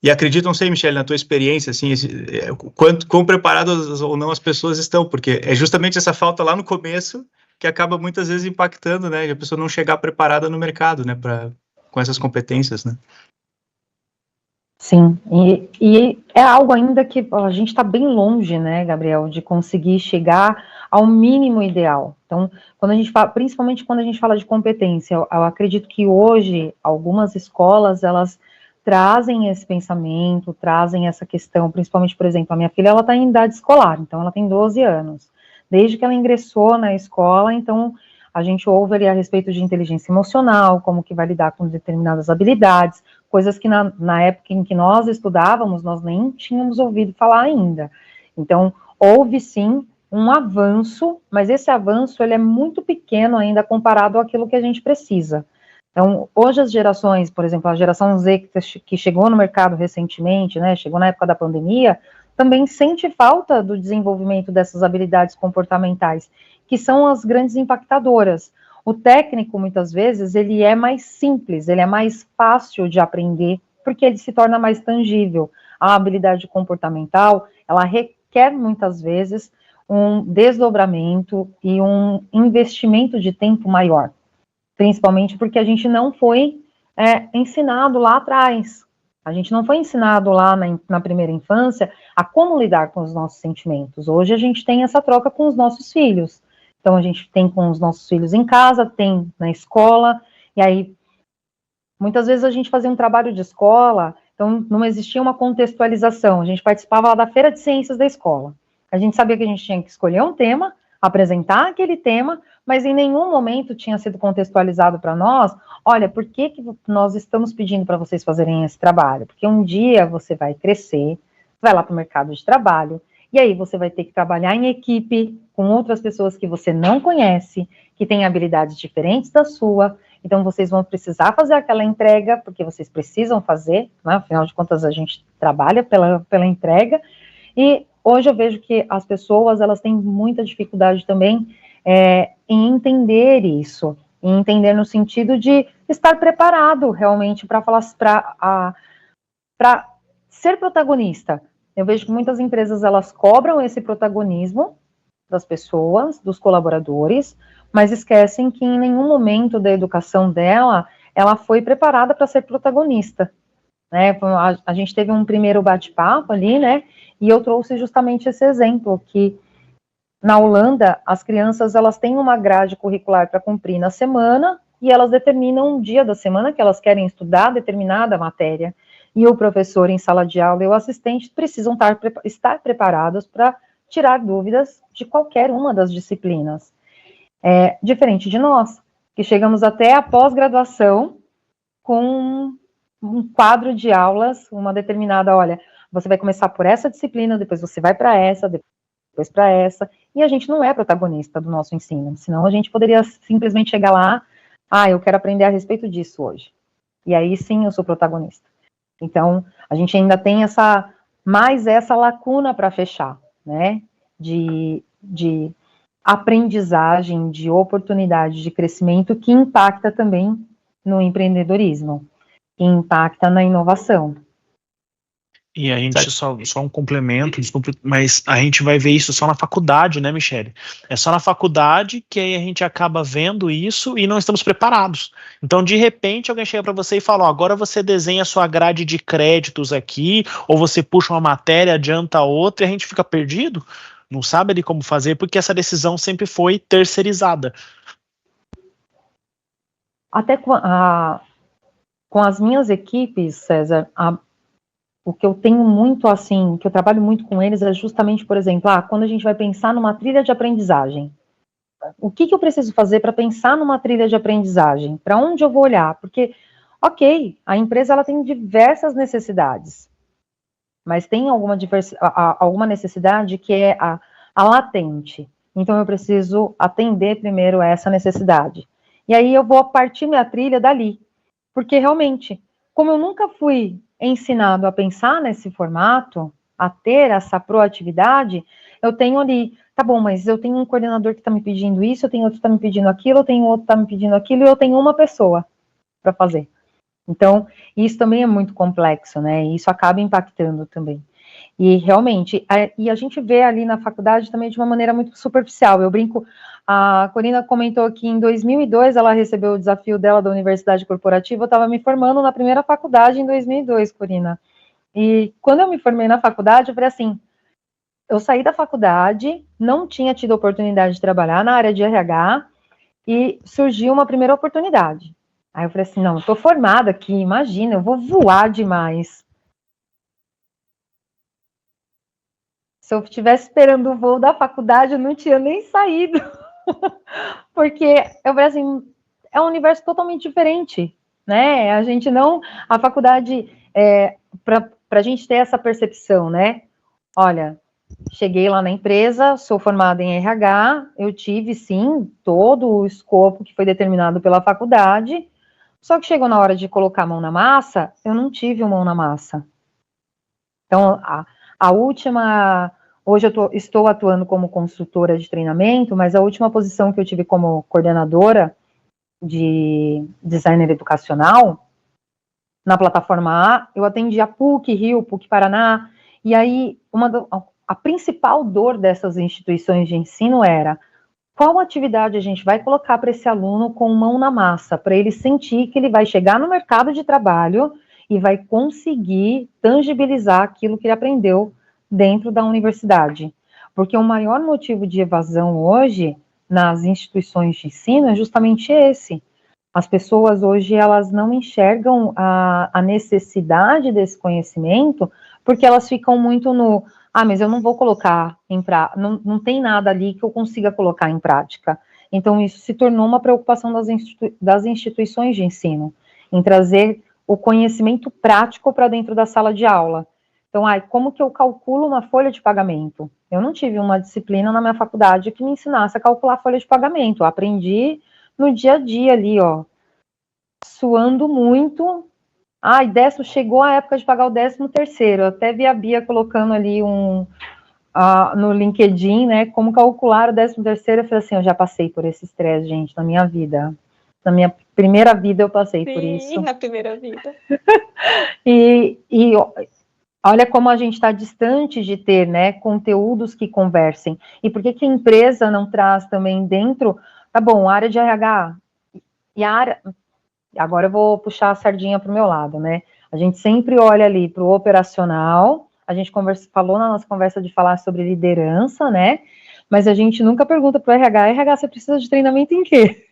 E acredito, não sei, Michele, na tua experiência, assim, quão preparadas ou não as pessoas estão, porque é justamente essa falta lá no começo que acaba muitas vezes impactando, né, e a pessoa não chegar preparada no mercado, né, com essas competências, né. Sim, e é algo ainda que a gente está bem longe, né, Gabriel, de conseguir chegar ao mínimo ideal. Então, quando a gente fala, principalmente quando a gente fala de competência, eu acredito que hoje algumas escolas, elas trazem esse pensamento, trazem essa questão, principalmente, por exemplo, a minha filha, ela está em idade escolar, então ela tem 12 anos. Desde que ela ingressou na escola, então a gente ouve ali a respeito de inteligência emocional, como que vai lidar com determinadas habilidades, coisas que na época em que nós estudávamos, nós nem tínhamos ouvido falar ainda. Então, houve sim um avanço, mas esse avanço ele é muito pequeno ainda comparado àquilo que a gente precisa. Então, hoje as gerações, por exemplo, a geração Z que chegou no mercado recentemente, né, chegou na época da pandemia, também sente falta do desenvolvimento dessas habilidades comportamentais, que são as grandes impactadoras. O técnico, muitas vezes, ele é mais simples, ele é mais fácil de aprender, porque ele se torna mais tangível. A habilidade comportamental, ela requer, muitas vezes, um desdobramento e um investimento de tempo maior, principalmente porque a gente não foi ensinado lá atrás. A gente não foi ensinado lá na primeira infância a como lidar com os nossos sentimentos. Hoje a gente tem essa troca com os nossos filhos. Então, a gente tem com os nossos filhos em casa, tem na escola, e aí, muitas vezes a gente fazia um trabalho de escola, então não existia uma contextualização, a gente participava lá da feira de ciências da escola. A gente sabia que a gente tinha que escolher um tema, apresentar aquele tema, mas em nenhum momento tinha sido contextualizado para nós, olha, por que nós estamos pedindo para vocês fazerem esse trabalho? Porque um dia você vai crescer, vai lá para o mercado de trabalho, e aí você vai ter que trabalhar em equipe com outras pessoas que você não conhece, que têm habilidades diferentes da sua, então vocês vão precisar fazer aquela entrega, porque vocês precisam fazer, né? Afinal de contas a gente trabalha pela entrega, e hoje eu vejo que as pessoas, elas têm muita dificuldade também em entender isso, em entender no sentido de estar preparado realmente para falar, para ser protagonista. Eu vejo que muitas empresas, elas cobram esse protagonismo das pessoas, dos colaboradores, mas esquecem que em nenhum momento da educação dela, ela foi preparada para ser protagonista, né? A gente teve um primeiro bate-papo ali, né? E eu trouxe justamente esse exemplo, que na Holanda, as crianças, elas têm uma grade curricular para cumprir na semana, e elas determinam um dia da semana que elas querem estudar determinada matéria, e o professor em sala de aula e o assistente precisam estar preparados para tirar dúvidas de qualquer uma das disciplinas. Diferente de nós, que chegamos até a pós-graduação com um quadro de aulas, uma determinada, olha, você vai começar por essa disciplina, depois você vai para essa, depois para essa, e a gente não é protagonista do nosso ensino, senão a gente poderia simplesmente chegar lá, eu quero aprender a respeito disso hoje, e aí sim eu sou protagonista. Então, a gente ainda tem essa lacuna para fechar, né, de aprendizagem, de oportunidade de crescimento que impacta também no empreendedorismo, que impacta na inovação. E a gente só um complemento, desculpa, mas a gente vai ver isso só na faculdade, né, Michele? É só na faculdade que aí a gente acaba vendo isso e não estamos preparados. Então, de repente, alguém chega para você e fala, agora você desenha a sua grade de créditos aqui, ou você puxa uma matéria, adianta outra, e a gente fica perdido, não sabe ali como fazer, porque essa decisão sempre foi terceirizada. Até com as minhas equipes, César, o que eu tenho muito, assim, que eu trabalho muito com eles é justamente, por exemplo, quando a gente vai pensar numa trilha de aprendizagem, o que eu preciso fazer para pensar numa trilha de aprendizagem? Para onde eu vou olhar? Porque, ok, a empresa ela tem diversas necessidades, mas tem alguma necessidade que é a latente. Então, eu preciso atender primeiro essa necessidade. E aí eu vou partir minha trilha dali. Porque, realmente, como eu nunca fui ensinado a pensar nesse formato, a ter essa proatividade, eu tenho ali, tá bom, mas eu tenho um coordenador que está me pedindo isso, eu tenho outro que está me pedindo aquilo, eu tenho outro que está me pedindo aquilo, e eu tenho uma pessoa para fazer. Então, isso também é muito complexo, né? E isso acaba impactando também. E realmente, a gente vê ali na faculdade também de uma maneira muito superficial. Eu brinco, a Corina comentou que em 2002 ela recebeu o desafio dela da Universidade Corporativa. Eu estava me formando na primeira faculdade em 2002, Corina. E quando eu me formei na faculdade, eu falei assim, eu saí da faculdade, não tinha tido oportunidade de trabalhar na área de RH e surgiu uma primeira oportunidade. Aí eu falei assim, não, eu tô formada aqui, imagina, eu vou voar demais. Se eu estivesse esperando o voo da faculdade, eu não tinha nem saído. Porque eu falei assim, é um universo totalmente diferente, né? A gente não, a faculdade, para a gente ter essa percepção, né? Olha, cheguei lá na empresa, sou formada em RH, eu tive, sim, todo o escopo que foi determinado pela faculdade, só que chegou na hora de colocar a mão na massa, eu não tive a mão na massa. Então, a última... Hoje eu estou atuando como consultora de treinamento, mas a última posição que eu tive como coordenadora de designer educacional, na plataforma A, eu atendi a PUC, Rio, PUC Paraná, e aí a principal dor dessas instituições de ensino era qual atividade a gente vai colocar para esse aluno com mão na massa, para ele sentir que ele vai chegar no mercado de trabalho e vai conseguir tangibilizar aquilo que ele aprendeu dentro da universidade. Porque o maior motivo de evasão hoje nas instituições de ensino é justamente esse. As pessoas hoje, elas não enxergam a necessidade desse conhecimento, porque elas ficam muito no, mas eu não vou colocar em prática, não tem nada ali que eu consiga colocar em prática. Então, isso se tornou uma preocupação das instituições de ensino, em trazer o conhecimento prático para dentro da sala de aula. Então, como que eu calculo uma folha de pagamento? Eu não tive uma disciplina na minha faculdade que me ensinasse a calcular a folha de pagamento. Eu aprendi no dia a dia ali, ó, suando muito. Chegou a época de pagar o 13º. Eu até vi a Bia colocando ali no LinkedIn, né, como calcular o 13º. Eu falei assim, eu já passei por esse estresse, gente, na minha vida. Na minha primeira vida eu passei por isso. Sim, na primeira vida. E olha como a gente está distante de ter, né, conteúdos que conversem. E por que a empresa não traz também dentro, tá bom, área de RH, e a área... Agora eu vou puxar a sardinha para o meu lado, né? A gente sempre olha ali para o operacional, a gente falou na nossa conversa de falar sobre liderança, né? Mas a gente nunca pergunta para o RH, você precisa de treinamento em quê?